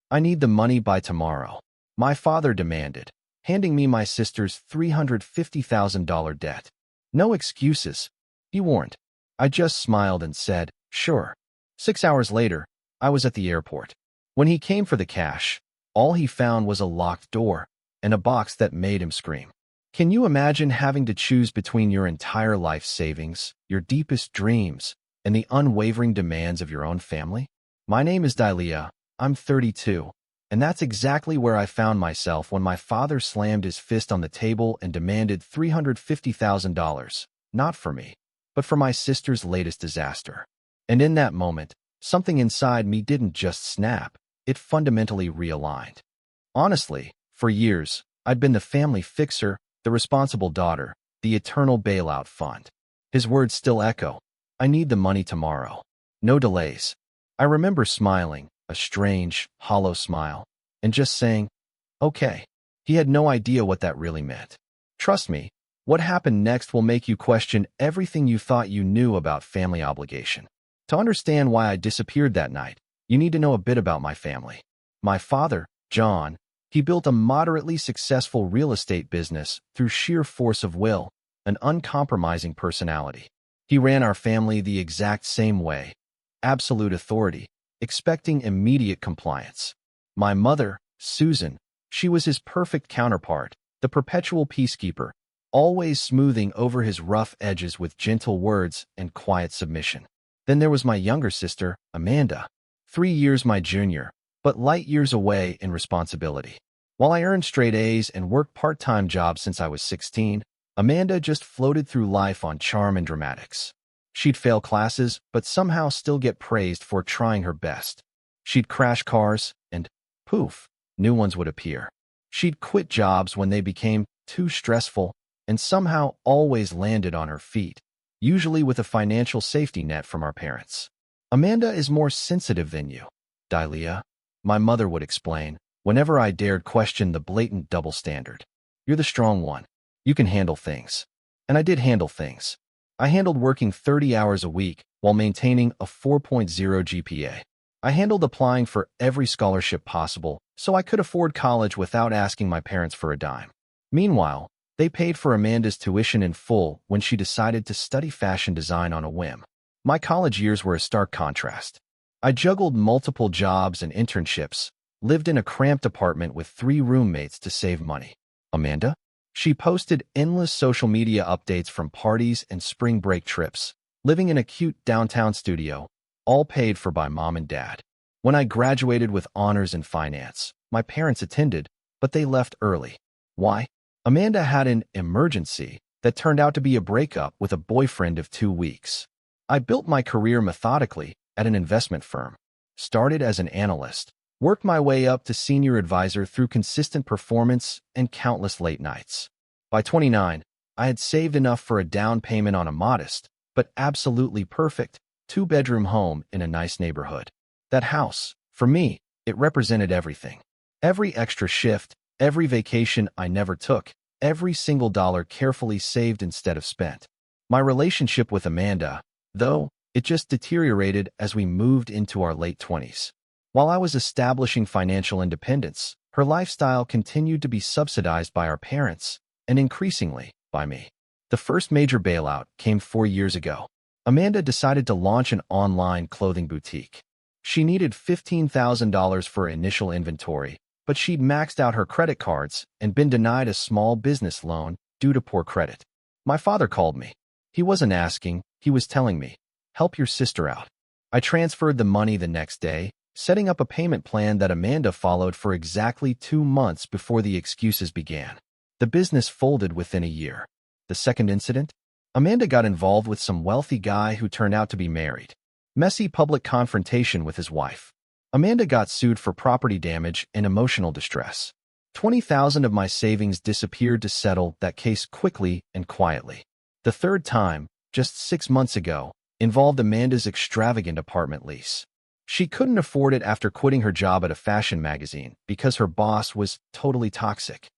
I need the money by tomorrow, my father demanded, handing me my sister's $350,000 debt. No excuses, he warned. I just smiled and said, sure. 6 hours later, I was at the airport. When he came for the cash, all he found was a locked door and a box that made him scream. Can you imagine having to choose between your entire life savings, your deepest dreams, and the unwavering demands of your own family? My name is Dalia. I'm 32, and that's exactly where I found myself when my father slammed his fist on the table and demanded $350,000, not for me, but for my sister's latest disaster. And in that moment, something inside me didn't just snap, it fundamentally realigned. Honestly, for years, I'd been the family fixer, the responsible daughter, the eternal bailout fund. His words still echo. I need the money tomorrow. No delays. I remember smiling, a strange, hollow smile, and just saying, okay. He had no idea what that really meant. Trust me, what happened next will make you question everything you thought you knew about family obligation. To understand why I disappeared that night, you need to know a bit about my family. My father, John, he built a moderately successful real estate business through sheer force of will, an uncompromising personality. He ran our family the exact same way, absolute authority, expecting immediate compliance. My mother, Susan, she was his perfect counterpart, the perpetual peacekeeper, always smoothing over his rough edges with gentle words and quiet submission. Then there was my younger sister, Amanda, 3 years my junior, but light years away in responsibility. While I earned straight A's and worked part-time jobs since I was 16, Amanda just floated through life on charm and dramatics. She'd fail classes, but somehow still get praised for trying her best. She'd crash cars, and poof, new ones would appear. She'd quit jobs when they became too stressful, and somehow always landed on her feet, usually with a financial safety net from our parents. Amanda is more sensitive than you, Dalia, my mother would explain, whenever I dared question the blatant double standard. You're the strong one. You can handle things. And I did handle things. I handled working 30 hours a week while maintaining a 4.0 GPA. I handled applying for every scholarship possible so I could afford college without asking my parents for a dime. Meanwhile, they paid for Amanda's tuition in full when she decided to study fashion design on a whim. My college years were a stark contrast. I juggled multiple jobs and internships, lived in a cramped apartment with 3 roommates to save money. Amanda? She posted endless social media updates from parties and spring break trips, living in a cute downtown studio, all paid for by mom and dad. When I graduated with honors in finance, my parents attended, but they left early. Why? Amanda had an emergency that turned out to be a breakup with a boyfriend of 2 weeks. I built my career methodically at an investment firm, started as an analyst, worked my way up to senior advisor through consistent performance and countless late nights. By 29, I had saved enough for a down payment on a modest, but absolutely perfect, 2-bedroom home in a nice neighborhood. That house, for me, it represented everything. Every extra shift, every vacation I never took, every single dollar carefully saved instead of spent. My relationship with Amanda, though, it just deteriorated as we moved into our late 20s. While I was establishing financial independence, her lifestyle continued to be subsidized by our parents, and increasingly, by me. The first major bailout came 4 years ago. Amanda decided to launch an online clothing boutique. She needed $15,000 for initial inventory, but she'd maxed out her credit cards and been denied a small business loan due to poor credit. My father called me. He wasn't asking, he was telling me, help your sister out. I transferred the money the next day, setting up a payment plan that Amanda followed for exactly 2 months before the excuses began. The business folded within a year. The second incident? Amanda got involved with some wealthy guy who turned out to be married. Messy public confrontation with his wife. Amanda got sued for property damage and emotional distress. $20,000 of my savings disappeared to settle that case quickly and quietly. The third time, just 6 months ago, involved Amanda's extravagant apartment lease. She couldn't afford it after quitting her job at a fashion magazine because her boss was totally toxic.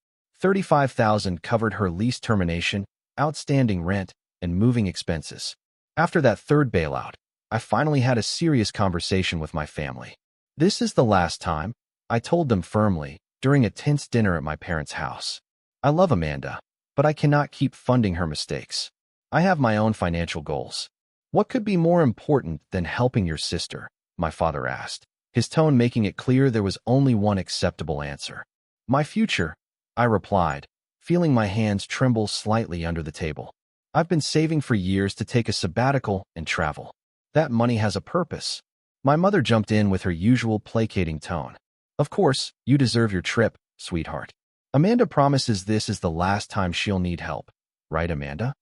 $35,000 covered her lease termination, outstanding rent, and moving expenses. After that third bailout, I finally had a serious conversation with my family. This is the last time, I told them firmly, during a tense dinner at my parents' house. I love Amanda, but I cannot keep funding her mistakes. I have my own financial goals. What could be more important than helping your sister? My father asked, his tone making it clear there was only one acceptable answer. My future, I replied, feeling my hands tremble slightly under the table. I've been saving for years to take a sabbatical and travel. That money has a purpose. My mother jumped in with her usual placating tone. Of course, you deserve your trip, sweetheart. Amanda promises this is the last time she'll need help. Right, Amanda?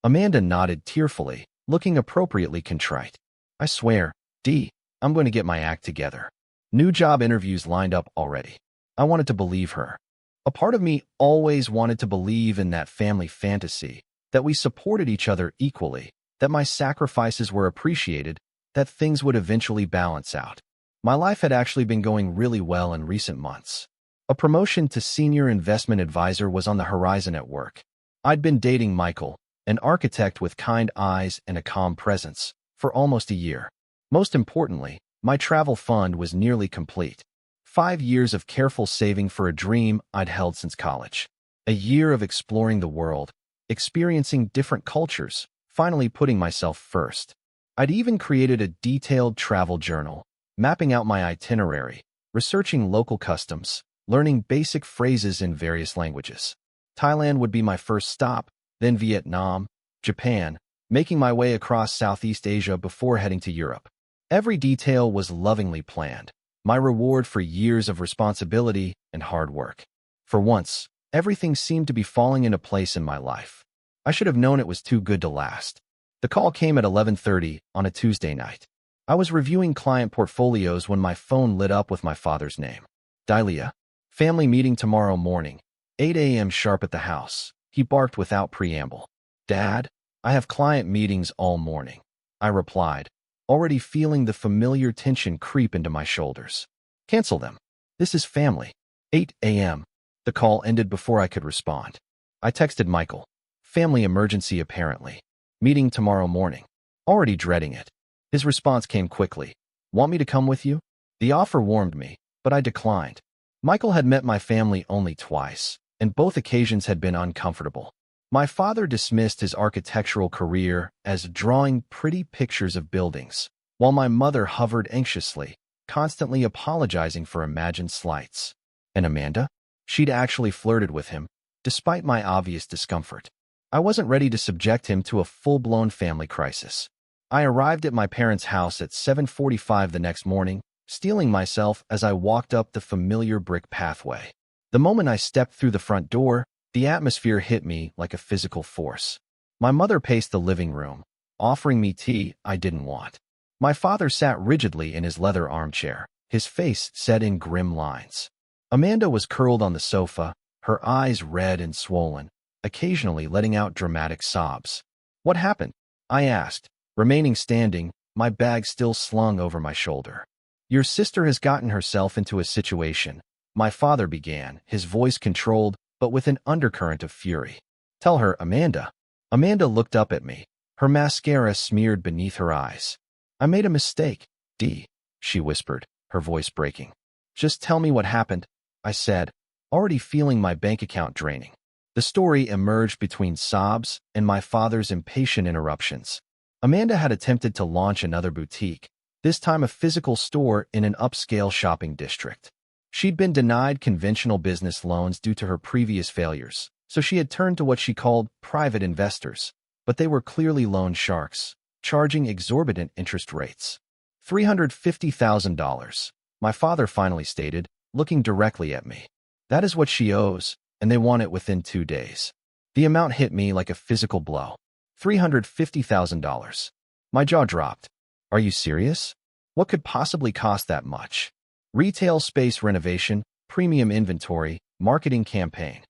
Amanda nodded tearfully, looking appropriately contrite. I swear, Dee, I'm going to get my act together. New job interviews lined up already. I wanted to believe her. A part of me always wanted to believe in that family fantasy, that we supported each other equally, that my sacrifices were appreciated, that things would eventually balance out. My life had actually been going really well in recent months. A promotion to senior investment advisor was on the horizon at work. I'd been dating Michael, an architect with kind eyes and a calm presence, for almost a year. Most importantly, my travel fund was nearly complete. 5 years of careful saving for a dream I'd held since college. A year of exploring the world, experiencing different cultures, finally putting myself first. I'd even created a detailed travel journal, mapping out my itinerary, researching local customs, learning basic phrases in various languages. Thailand would be my first stop, then Vietnam, Japan, making my way across Southeast Asia before heading to Europe. Every detail was lovingly planned, my reward for years of responsibility and hard work. For once, everything seemed to be falling into place in my life. I should have known it was too good to last. The call came at 11:30 on a Tuesday night. I was reviewing client portfolios when my phone lit up with my father's name. Dalia. Family meeting tomorrow morning, 8 a.m. sharp at the house. He barked without preamble. Dad, I have client meetings all morning. I replied, already feeling the familiar tension creep into my shoulders. Cancel them. This is family. 8 a.m. The call ended before I could respond. I texted Michael. Family emergency apparently. Meeting tomorrow morning. Already dreading it. His response came quickly. Want me to come with you? The offer warmed me, but I declined. Michael had met my family only twice, and both occasions had been uncomfortable. My father dismissed his architectural career as drawing pretty pictures of buildings, while my mother hovered anxiously, constantly apologizing for imagined slights. And Amanda? She'd actually flirted with him, despite my obvious discomfort. I wasn't ready to subject him to a full-blown family crisis. I arrived at my parents' house at 7:45 the next morning, steeling myself as I walked up the familiar brick pathway. The moment I stepped through the front door, the atmosphere hit me like a physical force. My mother paced the living room, offering me tea I didn't want. My father sat rigidly in his leather armchair, his face set in grim lines. Amanda was curled on the sofa, her eyes red and swollen, occasionally letting out dramatic sobs. What happened? I asked, remaining standing, my bag still slung over my shoulder. Your sister has gotten herself into a situation, my father began, his voice controlled, but with an undercurrent of fury. Tell her, Amanda. Amanda looked up at me, her mascara smeared beneath her eyes. I made a mistake, Dee, she whispered, her voice breaking. Just tell me what happened, I said, already feeling my bank account draining. The story emerged between sobs and my father's impatient interruptions. Amanda had attempted to launch another boutique, this time a physical store in an upscale shopping district. She'd been denied conventional business loans due to her previous failures, so she had turned to what she called private investors, but they were clearly loan sharks, charging exorbitant interest rates. $350,000, my father finally stated, looking directly at me. That is what she owes, and they want it within 2 days. The amount hit me like a physical blow. $350,000. My jaw dropped. Are you serious? What could possibly cost that much? Retail space renovation, premium inventory, marketing campaign.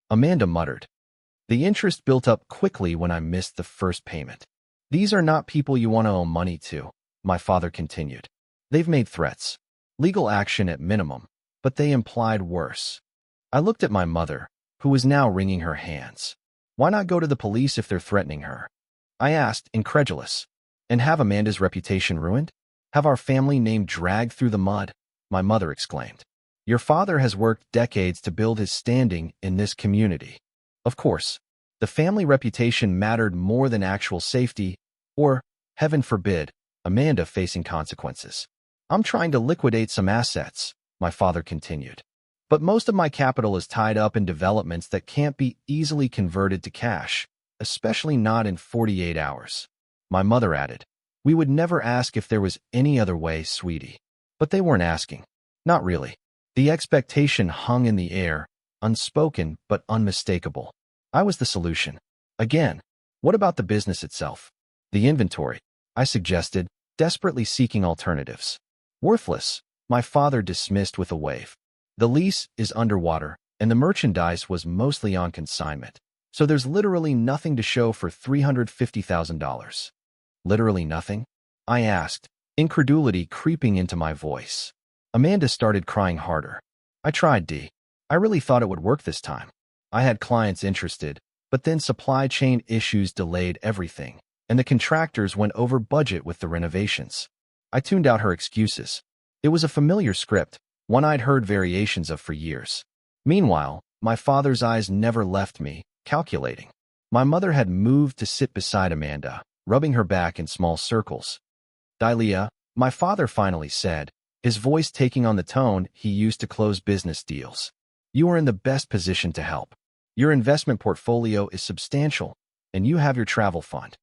Amanda muttered. The interest built up quickly when I missed the first payment. These are not people you want to owe money to, my father continued. They've made threats. Legal action at minimum, but they implied worse. I looked at my mother, who was now wringing her hands. Why not go to the police if they're threatening her? I asked, incredulous. And have Amanda's reputation ruined? Have our family name dragged through the mud? My mother exclaimed. Your father has worked decades to build his standing in this community. Of course, the family reputation mattered more than actual safety or, heaven forbid, Amanda facing consequences. I'm trying to liquidate some assets, my father continued. But most of my capital is tied up in developments that can't be easily converted to cash, especially not in 48 hours. My mother added, "We would never ask if there was any other way, sweetie." But they weren't asking. Not really. The expectation hung in the air, unspoken but unmistakable. I was the solution. Again, what about the business itself? The inventory, I suggested, desperately seeking alternatives. Worthless, my father dismissed with a wave. The lease is underwater, and the merchandise was mostly on consignment. So there's literally nothing to show for $350,000. Literally nothing? I asked, incredulity creeping into my voice. Amanda started crying harder. I tried, Dee. I really thought it would work this time. I had clients interested, but then supply chain issues delayed everything, and the contractors went over budget with the renovations. I tuned out her excuses. It was a familiar script, one I'd heard variations of for years. Meanwhile, my father's eyes never left me, calculating. My mother had moved to sit beside Amanda, rubbing her back in small circles. "Dahlia," my father finally said, his voice taking on the tone he used to close business deals. "You are in the best position to help. Your investment portfolio is substantial, and you have your travel fund."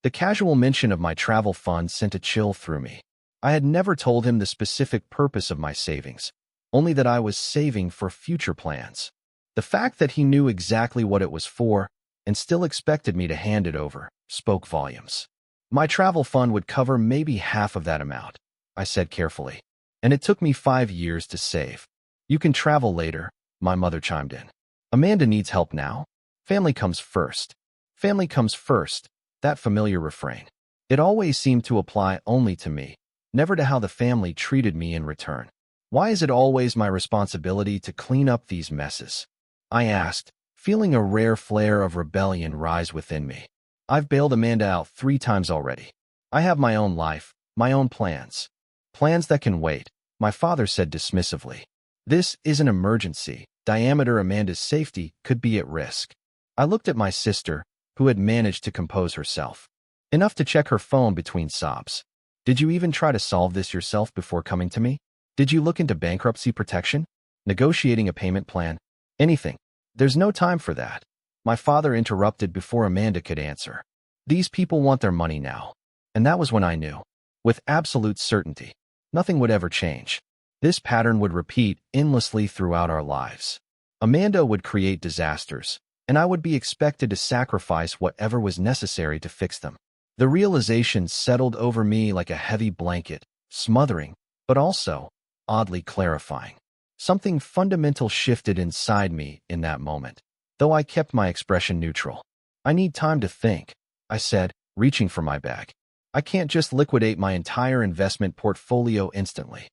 The casual mention of my travel fund sent a chill through me. I had never told him the specific purpose of my savings, only that I was saving for future plans. The fact that he knew exactly what it was for and still expected me to hand it over spoke volumes. "My travel fund would cover maybe half of that amount," I said carefully, "and it took me 5 years to save." "You can travel later," my mother chimed in. "Amanda needs help now. Family comes first." Family comes first, that familiar refrain. It always seemed to apply only to me, never to how the family treated me in return. Why is it always my responsibility to clean up these messes? I asked, feeling a rare flare of rebellion rise within me. I've bailed Amanda out 3 times already. I have my own life, my own plans. Plans that can wait, my father said dismissively. This is an emergency. Diameter Amanda's safety could be at risk. I looked at my sister, who had managed to compose herself. Enough to check her phone between sobs. "Did you even try to solve this yourself before coming to me? Did you look into bankruptcy protection? Negotiating a payment plan? Anything?" "There's no time for that," my father interrupted before Amanda could answer. "These people want their money now." And that was when I knew, with absolute certainty, nothing would ever change. This pattern would repeat endlessly throughout our lives. Amanda would create disasters, and I would be expected to sacrifice whatever was necessary to fix them. The realization settled over me like a heavy blanket, smothering, but also, oddly clarifying. Something fundamental shifted inside me in that moment, though I kept my expression neutral. "I need time to think," I said, reaching for my bag. "I can't just liquidate my entire investment portfolio instantly."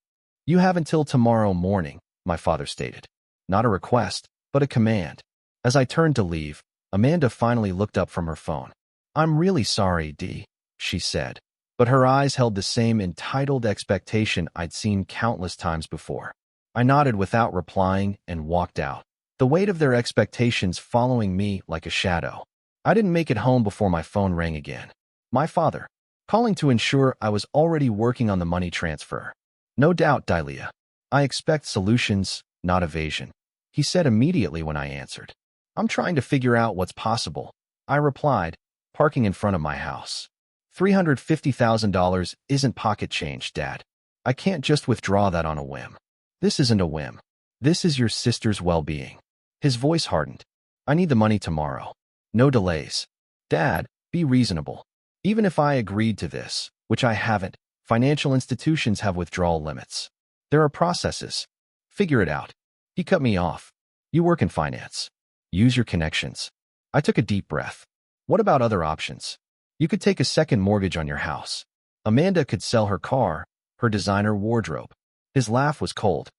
"You have until tomorrow morning," my father stated. Not a request, but a command. As I turned to leave, Amanda finally looked up from her phone. "I'm really sorry, Dee," she said, but her eyes held the same entitled expectation I'd seen countless times before. I nodded without replying and walked out, the weight of their expectations following me like a shadow. I didn't make it home before my phone rang again. My father, calling to ensure I was already working on the money transfer. "No doubt, Dahlia. I expect solutions, not evasion," he said immediately when I answered. "I'm trying to figure out what's possible," I replied, parking in front of my house. $350,000 isn't pocket change, Dad. I can't just withdraw that on a whim. "This isn't a whim. This is your sister's well-being." His voice hardened. "I need the money tomorrow. No delays. Dad, be reasonable. Even if I agreed to this, which I haven't, financial institutions have withdrawal limits. There are processes. Figure it out." He cut me off. "You work in finance. Use your connections." I took a deep breath. "What about other options? You could take a second mortgage on your house. Amanda could sell her car, her designer wardrobe." His laugh was cold.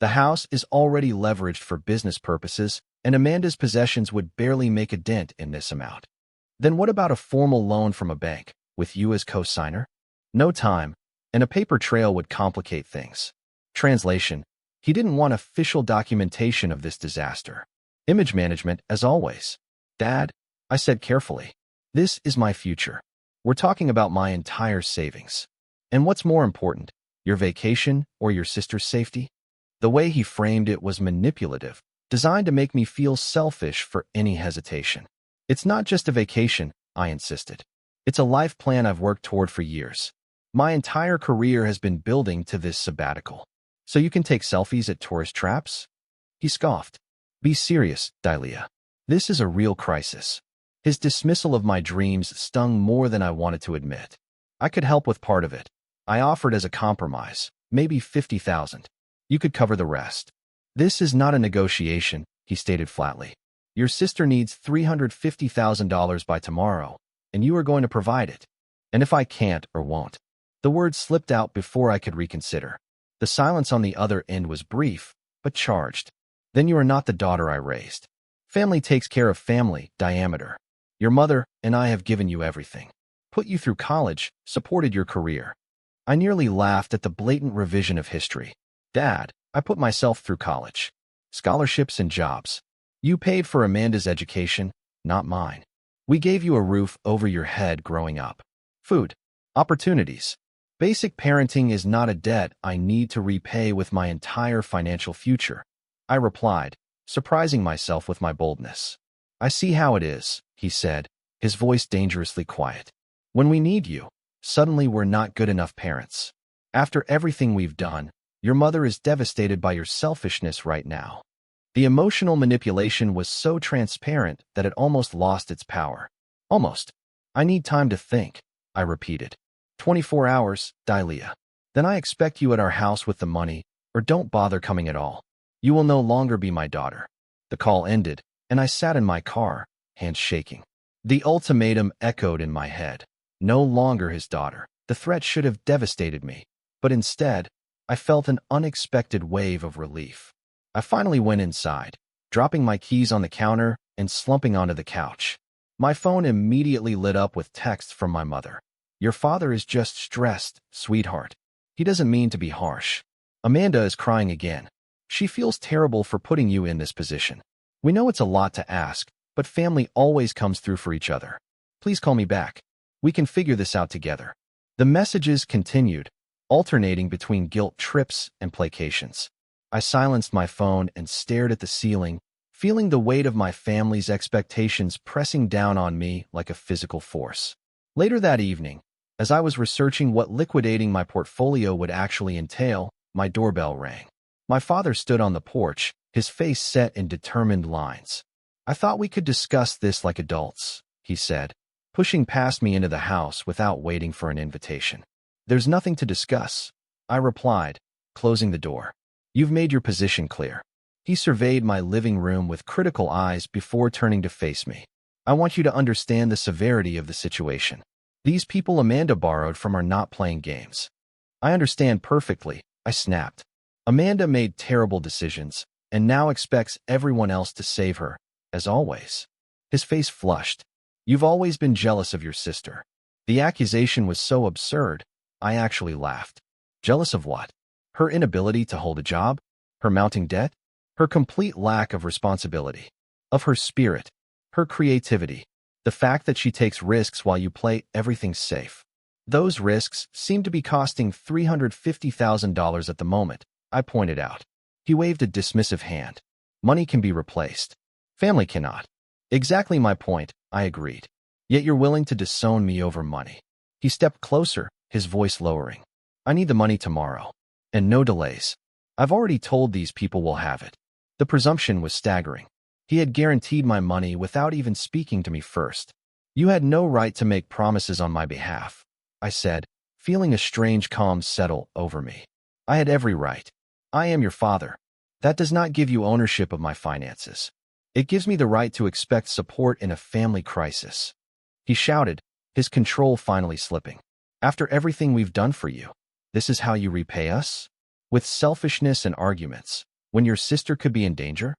"The house is already leveraged for business purposes, and Amanda's possessions would barely make a dent in this amount." "Then what about a formal loan from a bank, with you as co-signer?" "No time, and a paper trail would complicate things." Translation: He didn't want official documentation of this disaster. Image management, as always. Dad, I said carefully, this is my future. We're talking about my entire savings. And what's more important, your vacation or your sister's safety? The way he framed it was manipulative, designed to make me feel selfish for any hesitation. It's not just a vacation, I insisted. It's a life plan I've worked toward for years. My entire career has been building to this sabbatical. So you can take selfies at tourist traps? He scoffed. Be serious, Dalia. This is a real crisis. His dismissal of my dreams stung more than I wanted to admit. I could help with part of it. I offered as a compromise, maybe 50,000. You could cover the rest. This is not a negotiation, he stated flatly. Your sister needs $350,000 by tomorrow, and you are going to provide it. And if I can't or won't. The words slipped out before I could reconsider. The silence on the other end was brief, but charged. Then you are not the daughter I raised. Family takes care of family, diameter. Your mother and I have given you everything. Put you through college, supported your career. I nearly laughed at the blatant revision of history. Dad, I put myself through college. Scholarships and jobs. You paid for Amanda's education, not mine. We gave you a roof over your head growing up. Food. Opportunities. Basic parenting is not a debt I need to repay with my entire financial future. I replied, surprising myself with my boldness. I see how it is, he said, his voice dangerously quiet. When we need you, suddenly we're not good enough parents. After everything we've done, your mother is devastated by your selfishness right now. The emotional manipulation was so transparent that it almost lost its power. Almost. I need time to think, I repeated. 24 hours, Dalia. Then I expect you at our house with the money, or don't bother coming at all. You will no longer be my daughter. The call ended, and I sat in my car, hands shaking. The ultimatum echoed in my head. No longer his daughter. The threat should have devastated me, but instead, I felt an unexpected wave of relief. I finally went inside, dropping my keys on the counter and slumping onto the couch. My phone immediately lit up with texts from my mother. Your father is just stressed, sweetheart. He doesn't mean to be harsh. Amanda is crying again. She feels terrible for putting you in this position. We know it's a lot to ask, but family always comes through for each other. Please call me back. We can figure this out together. The messages continued, alternating between guilt trips and placations. I silenced my phone and stared at the ceiling, feeling the weight of my family's expectations pressing down on me like a physical force. Later that evening, as I was researching what liquidating my portfolio would actually entail, my doorbell rang. My father stood on the porch, his face set in determined lines. I thought we could discuss this like adults, he said, pushing past me into the house without waiting for an invitation. There's nothing to discuss, I replied, closing the door. You've made your position clear. He surveyed my living room with critical eyes before turning to face me. I want you to understand the severity of the situation. These people Amanda borrowed from are not playing games. I understand perfectly, I snapped. Amanda made terrible decisions and now expects everyone else to save her, as always. His face flushed. You've always been jealous of your sister. The accusation was so absurd, I actually laughed. Jealous of what? Her inability to hold a job? Her mounting debt? Her complete lack of responsibility? Of her spirit? Her creativity? The fact that she takes risks while you play everything safe? Those risks seem to be costing $350,000 at the moment, I pointed out. He waved a dismissive hand. Money can be replaced. Family cannot. Exactly my point, I agreed. Yet you're willing to disown me over money. He stepped closer, his voice lowering. I need the money tomorrow. And no delays. I've already told these people we'll have it. The presumption was staggering. He had guaranteed my money without even speaking to me first. You had no right to make promises on my behalf, I said, feeling a strange calm settle over me. I had every right. I am your father. That does not give you ownership of my finances. It gives me the right to expect support in a family crisis. He shouted, his control finally slipping. After everything we've done for you, this is how you repay us? With selfishness and arguments, when your sister could be in danger?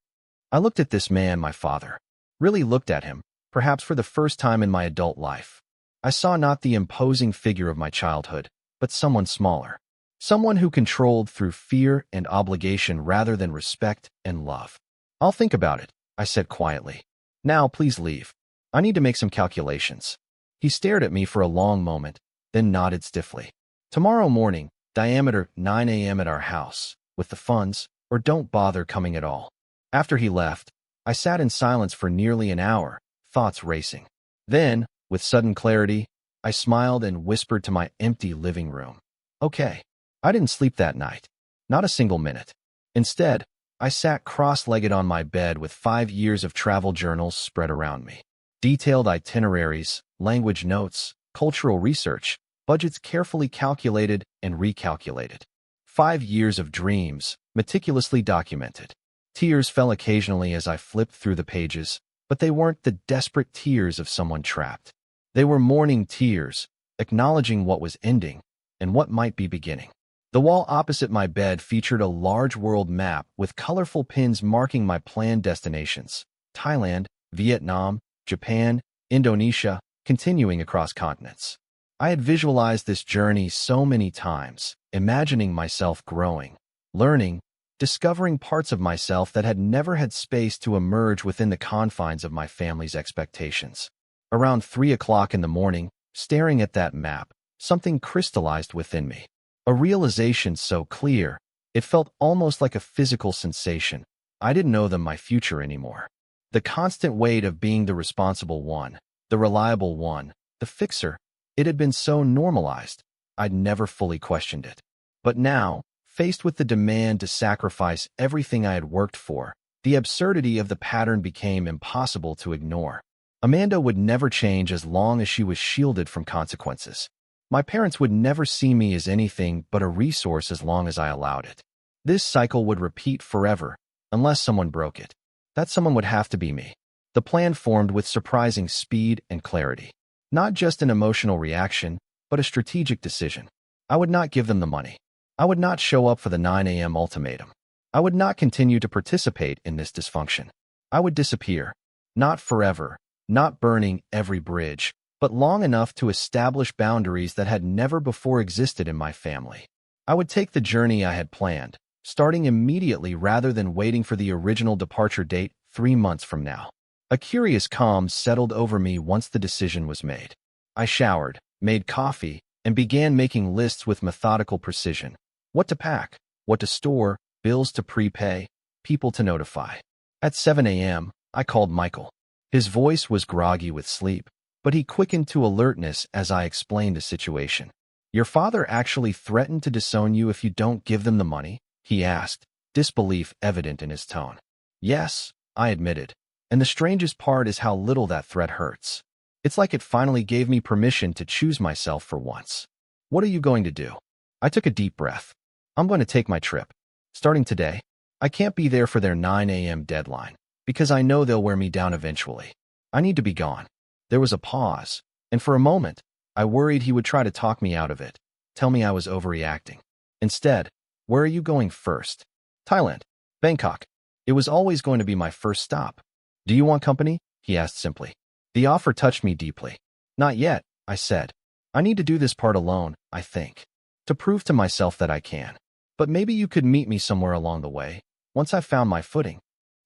I looked at this man, my father. Really looked at him, perhaps for the first time in my adult life. I saw not the imposing figure of my childhood, but someone smaller. Someone who controlled through fear and obligation rather than respect and love. I'll think about it, I said quietly. Now, please leave. I need to make some calculations. He stared at me for a long moment, then nodded stiffly. Tomorrow morning, diameter 9 a.m. at our house, with the funds, or don't bother coming at all. After he left, I sat in silence for nearly an hour, thoughts racing. Then, with sudden clarity, I smiled and whispered to my empty living room. Okay. I didn't sleep that night. Not a single minute. Instead, I sat cross-legged on my bed with 5 years of travel journals spread around me. Detailed itineraries, language notes, cultural research, budgets carefully calculated and recalculated. 5 years of dreams, meticulously documented. Tears fell occasionally as I flipped through the pages, but they weren't the desperate tears of someone trapped. They were mourning tears, acknowledging what was ending and what might be beginning. The wall opposite my bed featured a large world map with colorful pins marking my planned destinations: Thailand, Vietnam, Japan, Indonesia, continuing across continents. I had visualized this journey so many times, imagining myself growing, learning, discovering parts of myself that had never had space to emerge within the confines of my family's expectations. Around 3 o'clock in the morning, staring at that map, something crystallized within me. A realization so clear, it felt almost like a physical sensation. I didn't know them my future anymore. The constant weight of being the responsible one, the reliable one, the fixer, it had been so normalized, I'd never fully questioned it. But now, faced with the demand to sacrifice everything I had worked for, the absurdity of the pattern became impossible to ignore. Amanda would never change as long as she was shielded from consequences. My parents would never see me as anything but a resource as long as I allowed it. This cycle would repeat forever, unless someone broke it. That someone would have to be me. The plan formed with surprising speed and clarity. Not just an emotional reaction, but a strategic decision. I would not give them the money. I would not show up for the 9 a.m. ultimatum. I would not continue to participate in this dysfunction. I would disappear. Not forever, not burning every bridge, but long enough to establish boundaries that had never before existed in my family. I would take the journey I had planned, starting immediately rather than waiting for the original departure date 3 months from now. A curious calm settled over me once the decision was made. I showered, made coffee, and began making lists with methodical precision. What to pack, what to store, bills to prepay, people to notify. At 7 a.m., I called Michael. His voice was groggy with sleep, but he quickened to alertness as I explained the situation. Your father actually threatened to disown you if you don't give them the money? He asked, disbelief evident in his tone. Yes, I admitted. And the strangest part is how little that threat hurts. It's like it finally gave me permission to choose myself for once. What are you going to do? I took a deep breath. I'm going to take my trip. Starting today, I can't be there for their 9 a.m. deadline, because I know they'll wear me down eventually. I need to be gone. There was a pause, and for a moment, I worried he would try to talk me out of it, tell me I was overreacting. Instead, where are you going first? Thailand. Bangkok. It was always going to be my first stop. Do you want company? He asked simply. The offer touched me deeply. Not yet, I said. I need to do this part alone, I think, to prove to myself that I can. But maybe you could meet me somewhere along the way, once I've found my footing.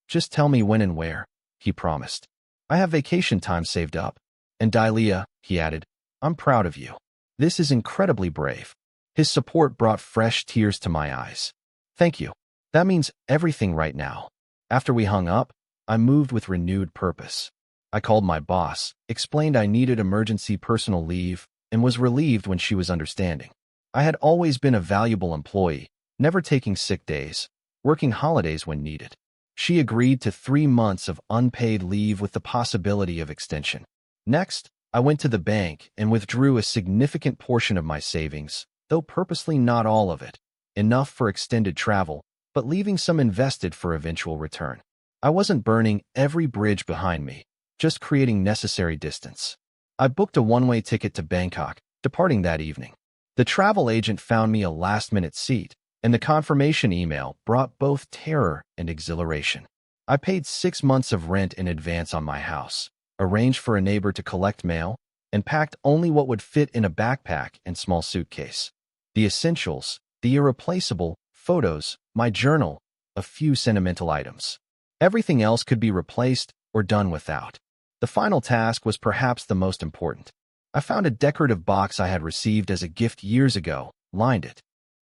Just tell me when and where, he promised. I have vacation time saved up. And Dalia, he added, I'm proud of you. This is incredibly brave. His support brought fresh tears to my eyes. Thank you. That means everything right now. After we hung up, I moved with renewed purpose. I called my boss, explained I needed emergency personal leave, and was relieved when she was understanding. I had always been a valuable employee, never taking sick days, working holidays when needed. She agreed to 3 months of unpaid leave with the possibility of extension. Next, I went to the bank and withdrew a significant portion of my savings, though purposely not all of it, enough for extended travel, but leaving some invested for eventual return. I wasn't burning every bridge behind me, just creating necessary distance. I booked a one-way ticket to Bangkok, departing that evening. The travel agent found me a last-minute seat, and the confirmation email brought both terror and exhilaration. I paid 6 months of rent in advance on my house, arranged for a neighbor to collect mail, and packed only what would fit in a backpack and small suitcase. The essentials, the irreplaceable photos, my journal, a few sentimental items. Everything else could be replaced or done without. The final task was perhaps the most important. I found a decorative box I had received as a gift years ago, lined it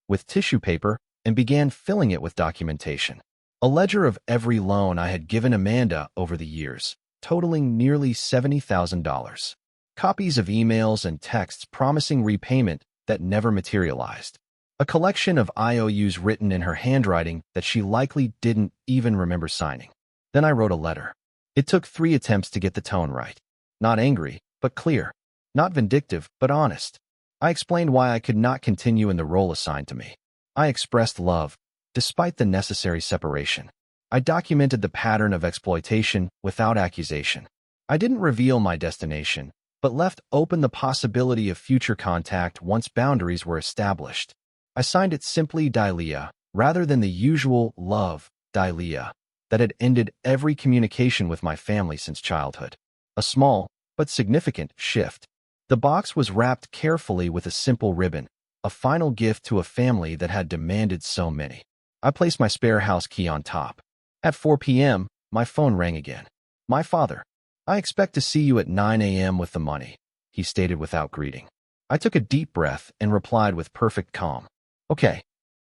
with tissue paper, and began filling it with documentation. A ledger of every loan I had given Amanda over the years, totaling nearly $70,000. Copies of emails and texts promising repayment that never materialized. A collection of IOUs written in her handwriting that she likely didn't even remember signing. Then I wrote a letter. It took 3 attempts to get the tone right. Not angry, but clear. Not vindictive, but honest. I explained why I could not continue in the role assigned to me. I expressed love, despite the necessary separation. I documented the pattern of exploitation without accusation. I didn't reveal my destination, but left open the possibility of future contact once boundaries were established. I signed it simply Dalia, rather than the usual love, Dalia, that had ended every communication with my family since childhood. A small, but significant shift. The box was wrapped carefully with a simple ribbon, a final gift to a family that had demanded so many. I placed my spare house key on top. At 4 p.m., my phone rang again. My father. I expect to see you at 9 a.m. with the money, he stated without greeting. I took a deep breath and replied with perfect calm. Okay.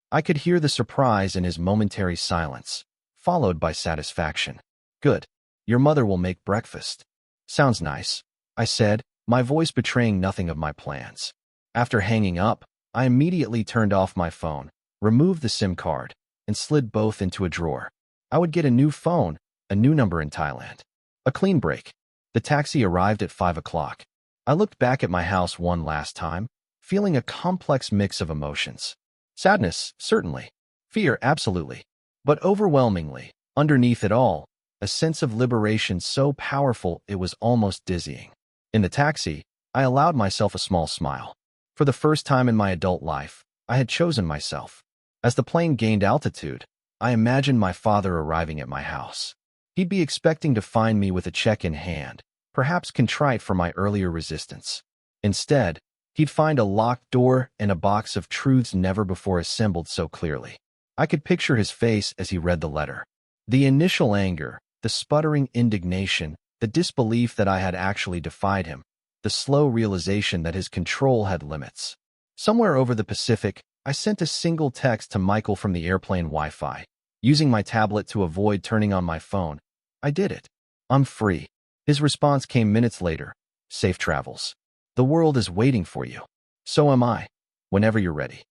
I could hear the surprise in his momentary silence, followed by satisfaction. Good. Your mother will make breakfast. Sounds nice, I said, my voice betraying nothing of my plans. After hanging up, I immediately turned off my phone, removed the SIM card, and slid both into a drawer. I would get a new phone, a new number in Thailand. A clean break. The taxi arrived at 5 o'clock. I looked back at my house one last time, feeling a complex mix of emotions. Sadness, certainly. Fear, absolutely. But overwhelmingly, underneath it all, a sense of liberation so powerful it was almost dizzying. In the taxi, I allowed myself a small smile. For the first time in my adult life, I had chosen myself. As the plane gained altitude, I imagined my father arriving at my house. He'd be expecting to find me with a check in hand, perhaps contrite for my earlier resistance. Instead, he'd find a locked door and a box of truths never before assembled so clearly. I could picture his face as he read the letter. The initial anger, the sputtering indignation, the disbelief that I had actually defied him, the slow realization that his control had limits. Somewhere over the Pacific, I sent a single text to Michael from the airplane Wi-Fi. Using my tablet to avoid turning on my phone, I did it. I'm free. His response came minutes later. Safe travels. The world is waiting for you. So am I. Whenever you're ready.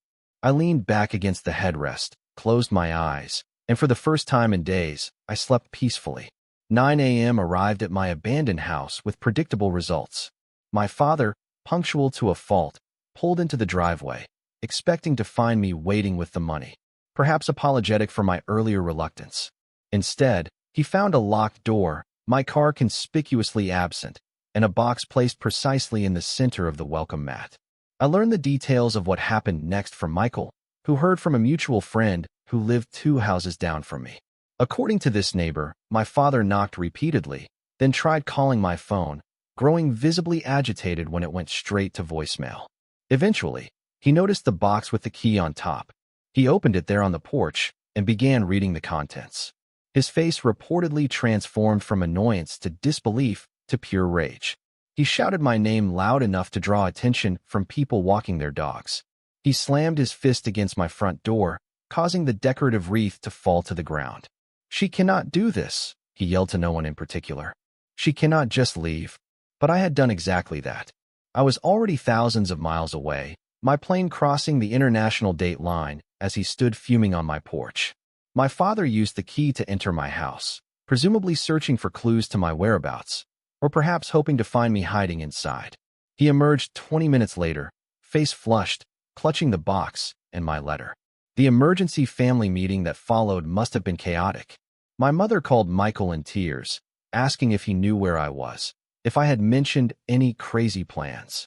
I leaned back against the headrest, closed my eyes, and for the first time in days, I slept peacefully. 9 a.m. arrived at my abandoned house with predictable results. My father, punctual to a fault, pulled into the driveway, expecting to find me waiting with the money, perhaps apologetic for my earlier reluctance. Instead, he found a locked door, my car conspicuously absent, and a box placed precisely in the center of the welcome mat. I learned the details of what happened next from Michael, who heard from a mutual friend who lived 2 houses down from me. According to this neighbor, my father knocked repeatedly, then tried calling my phone, growing visibly agitated when it went straight to voicemail. Eventually, he noticed the box with the key on top. He opened it there on the porch and began reading the contents. His face reportedly transformed from annoyance to disbelief to pure rage. He shouted my name loud enough to draw attention from people walking their dogs. He slammed his fist against my front door, causing the decorative wreath to fall to the ground. She cannot do this, he yelled to no one in particular. She cannot just leave. But I had done exactly that. I was already thousands of miles away, my plane crossing the international date line as he stood fuming on my porch. My father used the key to enter my house, presumably searching for clues to my whereabouts, or perhaps hoping to find me hiding inside. He emerged 20 minutes later, face flushed, clutching the box and my letter. The emergency family meeting that followed must have been chaotic. My mother called Michael in tears, asking if he knew where I was, if I had mentioned any crazy plans.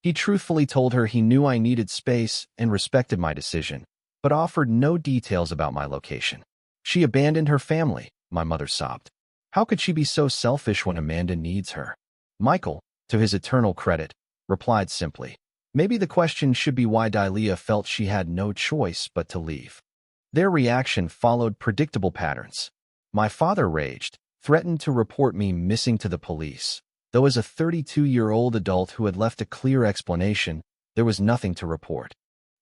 He truthfully told her he knew I needed space and respected my decision, but offered no details about my location. She abandoned her family, my mother sobbed. How could she be so selfish when Amanda needs her? Michael, to his eternal credit, replied simply, Maybe the question should be why Dalia felt she had no choice but to leave. Their reaction followed predictable patterns. My father raged, threatened to report me missing to the police, though as a 32-year-old adult who had left a clear explanation, there was nothing to report.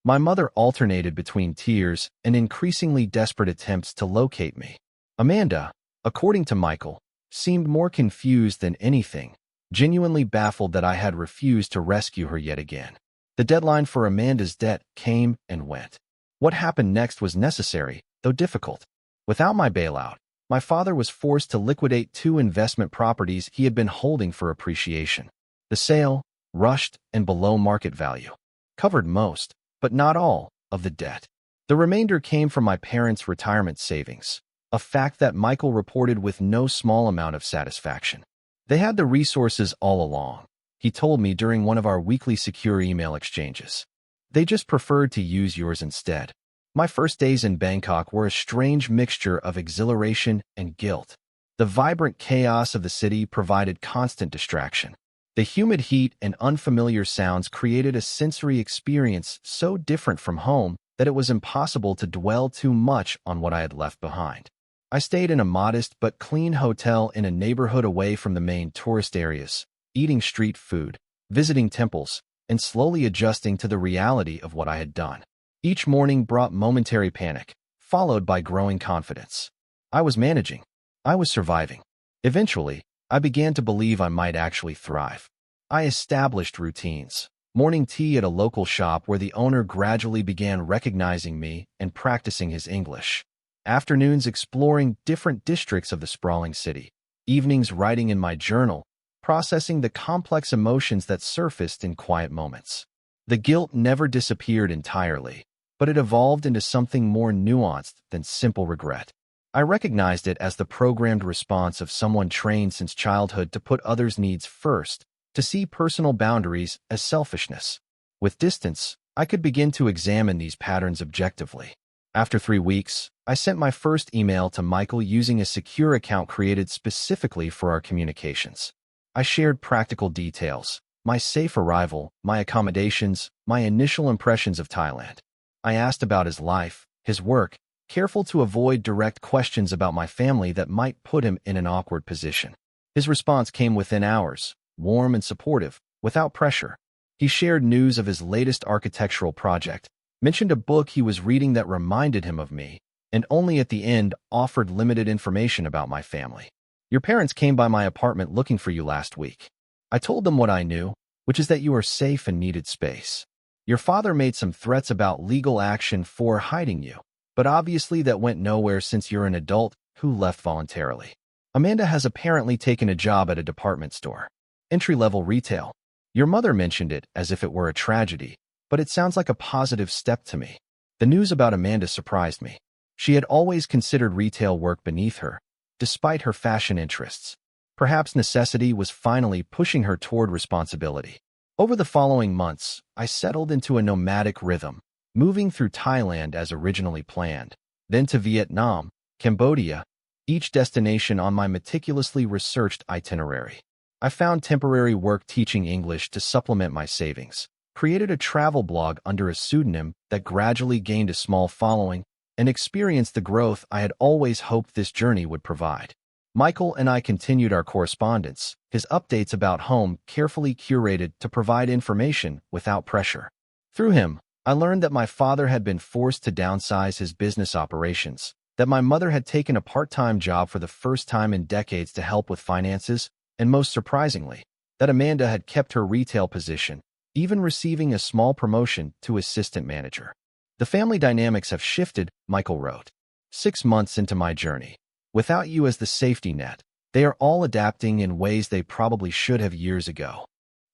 My mother alternated between tears and increasingly desperate attempts to locate me. Amanda, according to Michael, seemed more confused than anything, genuinely baffled that I had refused to rescue her yet again. The deadline for Amanda's debt came and went. What happened next was necessary, though difficult. Without my bailout, my father was forced to liquidate 2 investment properties he had been holding for appreciation. The sale, rushed and below market value, covered most, but not all, of the debt. The remainder came from my parents' retirement savings, a fact that Michael reported with no small amount of satisfaction. They had the resources all along, he told me during one of our weekly secure email exchanges. They just preferred to use yours instead. My first days in Bangkok were a strange mixture of exhilaration and guilt. The vibrant chaos of the city provided constant distraction. The humid heat and unfamiliar sounds created a sensory experience so different from home that it was impossible to dwell too much on what I had left behind. I stayed in a modest but clean hotel in a neighborhood away from the main tourist areas, eating street food, visiting temples, and slowly adjusting to the reality of what I had done. Each morning brought momentary panic, followed by growing confidence. I was managing. I was surviving. Eventually, I began to believe I might actually thrive. I established routines. Morning tea at a local shop where the owner gradually began recognizing me and practicing his English. Afternoons exploring different districts of the sprawling city. Evenings writing in my journal, processing the complex emotions that surfaced in quiet moments. The guilt never disappeared entirely, but it evolved into something more nuanced than simple regret. I recognized it as the programmed response of someone trained since childhood to put others' needs first, to see personal boundaries as selfishness. With distance, I could begin to examine these patterns objectively. After 3 weeks, I sent my first email to Michael using a secure account created specifically for our communications. I shared practical details, my safe arrival, my accommodations, my initial impressions of Thailand. I asked about his life, his work, careful to avoid direct questions about my family that might put him in an awkward position. His response came within hours, warm and supportive, without pressure. He shared news of his latest architectural project, mentioned a book he was reading that reminded him of me, and only at the end offered limited information about my family. Your parents came by my apartment looking for you last week. I told them what I knew, which is that you are safe and needed space. Your father made some threats about legal action for hiding you, but obviously that went nowhere since you're an adult who left voluntarily. Amanda has apparently taken a job at a department store. Entry-level retail. Your mother mentioned it as if it were a tragedy, but it sounds like a positive step to me. The news about Amanda surprised me. She had always considered retail work beneath her, despite her fashion interests. Perhaps necessity was finally pushing her toward responsibility. Over the following months, I settled into a nomadic rhythm, moving through Thailand as originally planned, then to Vietnam, Cambodia, each destination on my meticulously researched itinerary. I found temporary work teaching English to supplement my savings, created a travel blog under a pseudonym that gradually gained a small following, and experienced the growth I had always hoped this journey would provide. Michael and I continued our correspondence, his updates about home carefully curated to provide information without pressure. Through him, I learned that my father had been forced to downsize his business operations, that my mother had taken a part-time job for the first time in decades to help with finances, and most surprisingly, that Amanda had kept her retail position, even receiving a small promotion to assistant manager. The family dynamics have shifted, Michael wrote. 6 months into my journey. Without you as the safety net, they are all adapting in ways they probably should have years ago.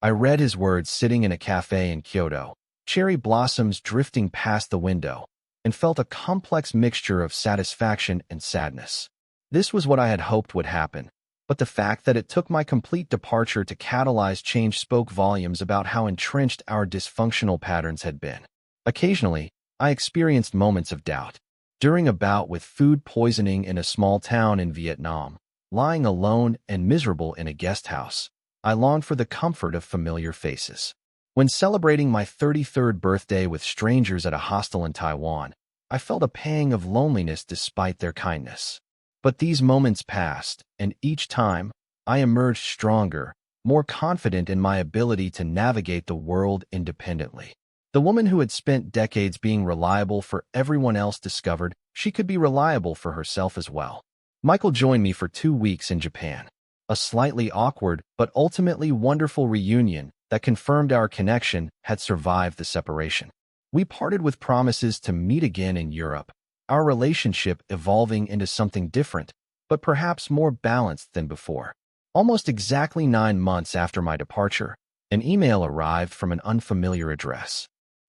I read his words sitting in a cafe in Kyoto, cherry blossoms drifting past the window, and felt a complex mixture of satisfaction and sadness. This was what I had hoped would happen, but the fact that it took my complete departure to catalyze change spoke volumes about how entrenched our dysfunctional patterns had been. Occasionally, I experienced moments of doubt. During a bout with food poisoning in a small town in Vietnam, lying alone and miserable in a guest house, I longed for the comfort of familiar faces. When celebrating my 33rd birthday with strangers at a hostel in Taiwan, I felt a pang of loneliness despite their kindness. But these moments passed, and each time, I emerged stronger, more confident in my ability to navigate the world independently. The woman who had spent decades being reliable for everyone else discovered she could be reliable for herself as well. Michael joined me for 2 weeks in Japan. A slightly awkward but ultimately wonderful reunion that confirmed our connection had survived the separation. We parted with promises to meet again in Europe, our relationship evolving into something different, but perhaps more balanced than before. Almost exactly 9 months after my departure, an email arrived from an unfamiliar address.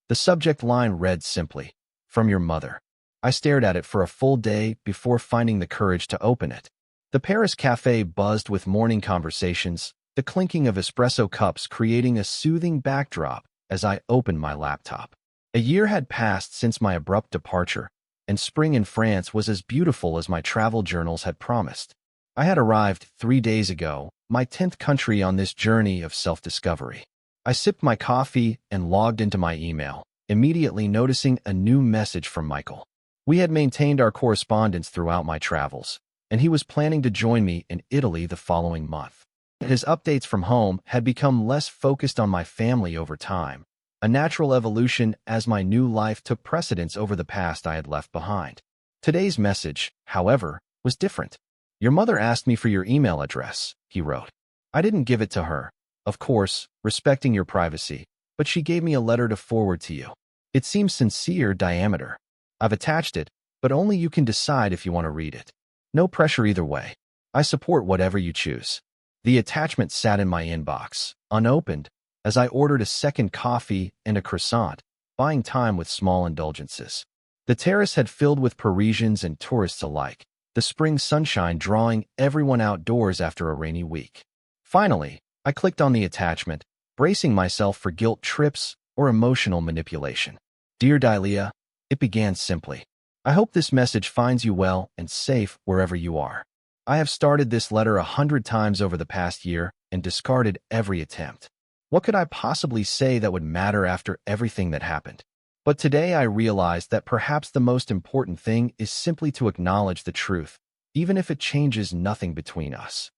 The subject line read simply, "From your mother." I stared at it for a full day before finding the courage to open it. The Paris cafe buzzed with morning conversations, the clinking of espresso cups creating a soothing backdrop as I opened my laptop. A year had passed since my abrupt departure, and spring in France was as beautiful as my travel journals had promised. I had arrived 3 days ago, my 10th country on this journey of self-discovery. I sipped my coffee and logged into my email, immediately noticing a new message from Michael. We had maintained our correspondence throughout my travels, and he was planning to join me in Italy the following month. His updates from home had become less focused on my family over time, a natural evolution as my new life took precedence over the past I had left behind. Today's message, however, was different. "Your mother asked me for your email address," he wrote. "I didn't give it to her, of course, respecting your privacy, but she gave me a letter to forward to you. It seems sincere diameter. I've attached it, but only you can decide if you want to read it. No pressure either way. I support whatever you choose." The attachment sat in my inbox, unopened, as I ordered a second coffee and a croissant, buying time with small indulgences. The terrace had filled with Parisians and tourists alike, the spring sunshine drawing everyone outdoors after a rainy week. Finally, I clicked on the attachment, bracing myself for guilt trips or emotional manipulation. "Dear Dalia," it began simply. "I hope this message finds you well and safe wherever you are. I have started this letter 100 times over the past year and discarded every attempt. What could I possibly say that would matter after everything that happened? But today I realized that perhaps the most important thing is simply to acknowledge the truth, even if it changes nothing between us."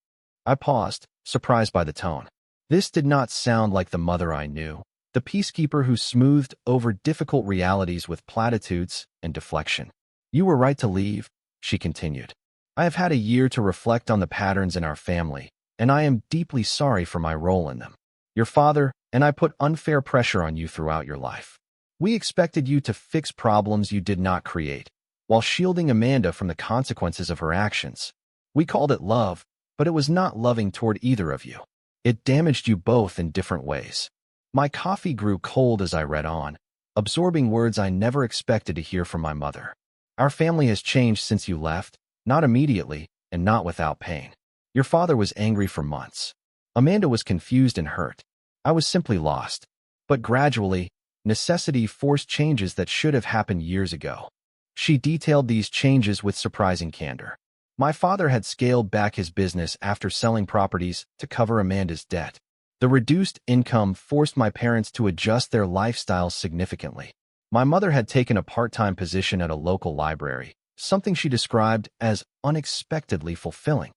I paused, surprised by the tone. This did not sound like the mother I knew, the peacekeeper who smoothed over difficult realities with platitudes and deflection. "You were right to leave," she continued. "I have had a year to reflect on the patterns in our family, and I am deeply sorry for my role in them. Your father and I put unfair pressure on you throughout your life. We expected you to fix problems you did not create, while shielding Amanda from the consequences of her actions. We called it love, but it was not loving toward either of you. It damaged you both in different ways." My coffee grew cold as I read on, absorbing words I never expected to hear from my mother. "Our family has changed since you left, not immediately, and not without pain. Your father was angry for months. Amanda was confused and hurt. I was simply lost. But gradually, necessity forced changes that should have happened years ago." She detailed these changes with surprising candor. My father had scaled back his business after selling properties to cover Amanda's debt. The reduced income forced my parents to adjust their lifestyles significantly. My mother had taken a part-time position at a local library, something she described as unexpectedly fulfilling.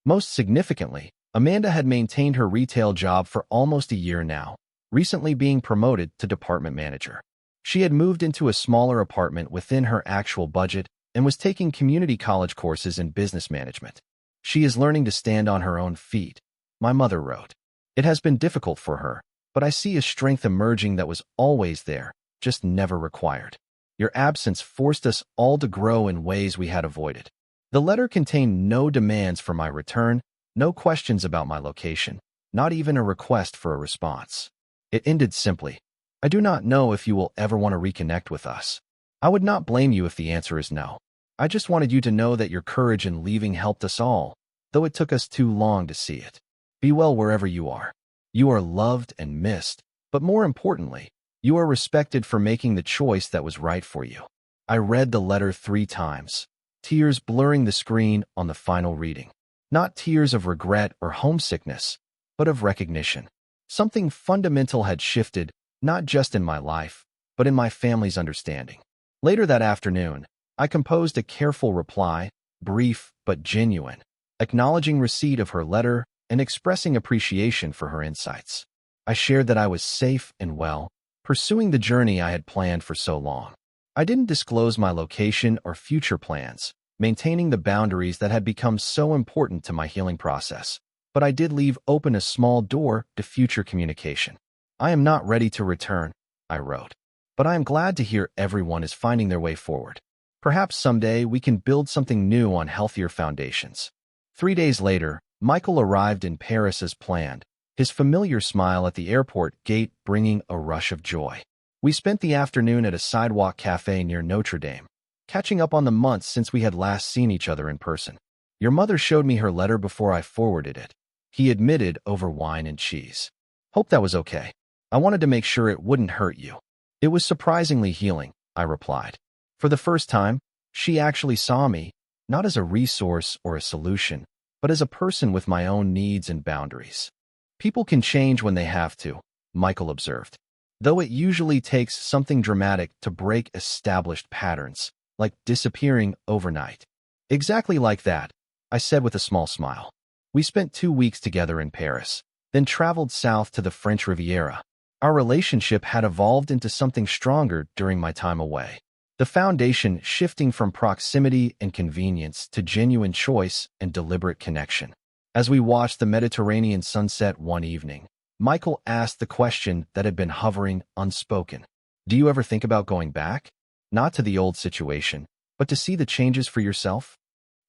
Most significantly, Amanda had maintained her retail job for almost a year now, recently being promoted to department manager. She had moved into a smaller apartment within her actual budget and was taking community college courses in business management. "She is learning to stand on her own feet," my mother wrote. "It has been difficult for her, but I see a strength emerging that was always there, just never required. Your absence forced us all to grow in ways we had avoided." The letter contained no demands for my return, no questions about my location, not even a request for a response. It ended simply, "I do not know if you will ever want to reconnect with us. I would not blame you if the answer is no. I just wanted you to know that your courage in leaving helped us all, though it took us too long to see it. Be well wherever you are. You are loved and missed, but more importantly, you are respected for making the choice that was right for you." I read the letter 3 times, tears blurring the screen on the final reading. Not tears of regret or homesickness, but of recognition. Something fundamental had shifted not just in my life, but in my family's understanding. Later that afternoon, I composed a careful reply, brief but genuine, acknowledging receipt of her letter and expressing appreciation for her insights. I shared that I was safe and well, pursuing the journey I had planned for so long. I didn't disclose my location or future plans, maintaining the boundaries that had become so important to my healing process, but I did leave open a small door to future communication. I am not ready to return, I wrote, but I am glad to hear everyone is finding their way forward. Perhaps someday we can build something new on healthier foundations. 3 days later, Michael arrived in Paris as planned, his familiar smile at the airport gate bringing a rush of joy. We spent the afternoon at a sidewalk cafe near Notre Dame, catching up on the months since we had last seen each other in person. Your mother showed me her letter before I forwarded it, he admitted over wine and cheese. Hope that was okay. I wanted to make sure it wouldn't hurt you. It was surprisingly healing, I replied. For the first time, she actually saw me, not as a resource or a solution, but as a person with my own needs and boundaries. People can change when they have to, Michael observed, though it usually takes something dramatic to break established patterns, like disappearing overnight. Exactly like that, I said with a small smile. We spent 2 weeks together in Paris, then traveled south to the French Riviera. Our relationship had evolved into something stronger during my time away. The foundation shifting from proximity and convenience to genuine choice and deliberate connection. As we watched the Mediterranean sunset one evening, Michael asked the question that had been hovering unspoken. Do you ever think about going back? Not to the old situation, but to see the changes for yourself?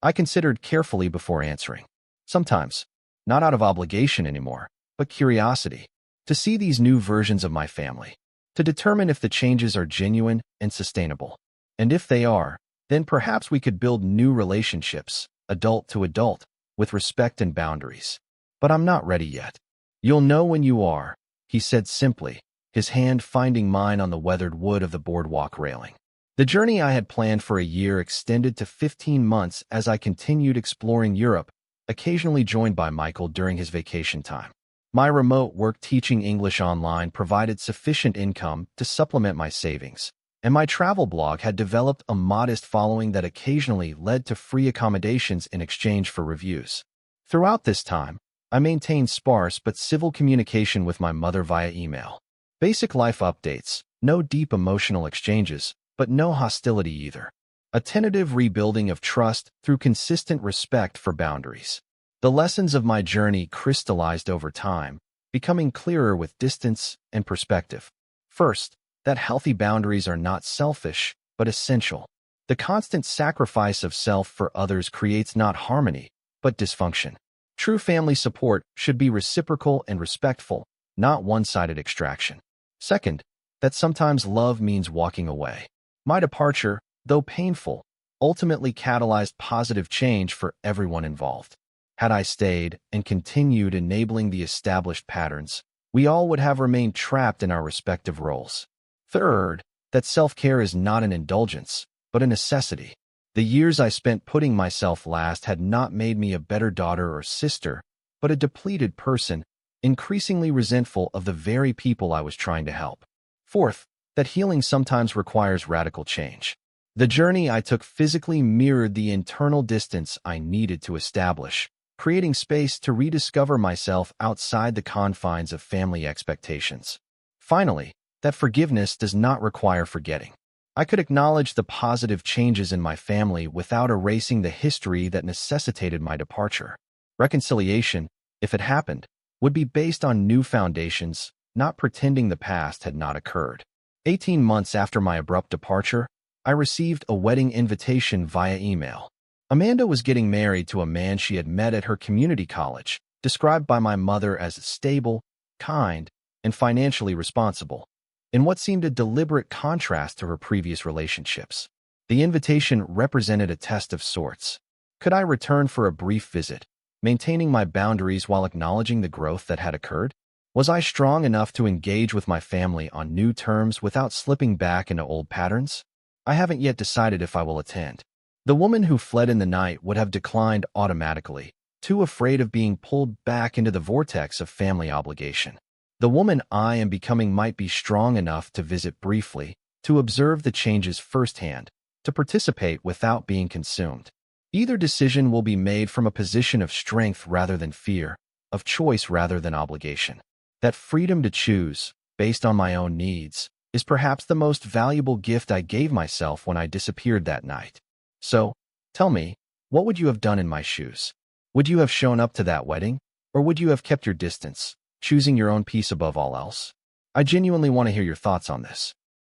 I considered carefully before answering. Sometimes, not out of obligation anymore, but curiosity, to see these new versions of my family, to determine if the changes are genuine and sustainable. And if they are, then perhaps we could build new relationships, adult to adult, with respect and boundaries. But I'm not ready yet. You'll know when you are, he said simply, his hand finding mine on the weathered wood of the boardwalk railing. The journey I had planned for a year extended to 15 months as I continued exploring Europe, occasionally joined by Michael during his vacation time. My remote work teaching English online provided sufficient income to supplement my savings, and my travel blog had developed a modest following that occasionally led to free accommodations in exchange for reviews. Throughout this time, I maintained sparse but civil communication with my mother via email. Basic life updates, no deep emotional exchanges, but no hostility either. A tentative rebuilding of trust through consistent respect for boundaries. The lessons of my journey crystallized over time, becoming clearer with distance and perspective. First, that healthy boundaries are not selfish, but essential. The constant sacrifice of self for others creates not harmony, but dysfunction. True family support should be reciprocal and respectful, not one-sided extraction. Second, that sometimes love means walking away. My departure, though painful, ultimately catalyzed positive change for everyone involved. Had I stayed and continued enabling the established patterns, we all would have remained trapped in our respective roles. Third, that self-care is not an indulgence, but a necessity. The years I spent putting myself last had not made me a better daughter or sister, but a depleted person, increasingly resentful of the very people I was trying to help. Fourth, that healing sometimes requires radical change. The journey I took physically mirrored the internal distance I needed to establish, creating space to rediscover myself outside the confines of family expectations. Finally, that forgiveness does not require forgetting. I could acknowledge the positive changes in my family without erasing the history that necessitated my departure. Reconciliation, if it happened, would be based on new foundations, not pretending the past had not occurred. 18 months after my abrupt departure, I received a wedding invitation via email. Amanda was getting married to a man she had met at her community college, described by my mother as stable, kind, and financially responsible, in what seemed a deliberate contrast to her previous relationships. The invitation represented a test of sorts. Could I return for a brief visit, maintaining my boundaries while acknowledging the growth that had occurred? Was I strong enough to engage with my family on new terms without slipping back into old patterns? I haven't yet decided if I will attend. The woman who fled in the night would have declined automatically, too afraid of being pulled back into the vortex of family obligation. The woman I am becoming might be strong enough to visit briefly, to observe the changes firsthand, to participate without being consumed. Either decision will be made from a position of strength rather than fear, of choice rather than obligation. That freedom to choose, based on my own needs, is perhaps the most valuable gift I gave myself when I disappeared that night. So, tell me, what would you have done in my shoes? Would you have shown up to that wedding? Or would you have kept your distance, choosing your own peace above all else? I genuinely want to hear your thoughts on this.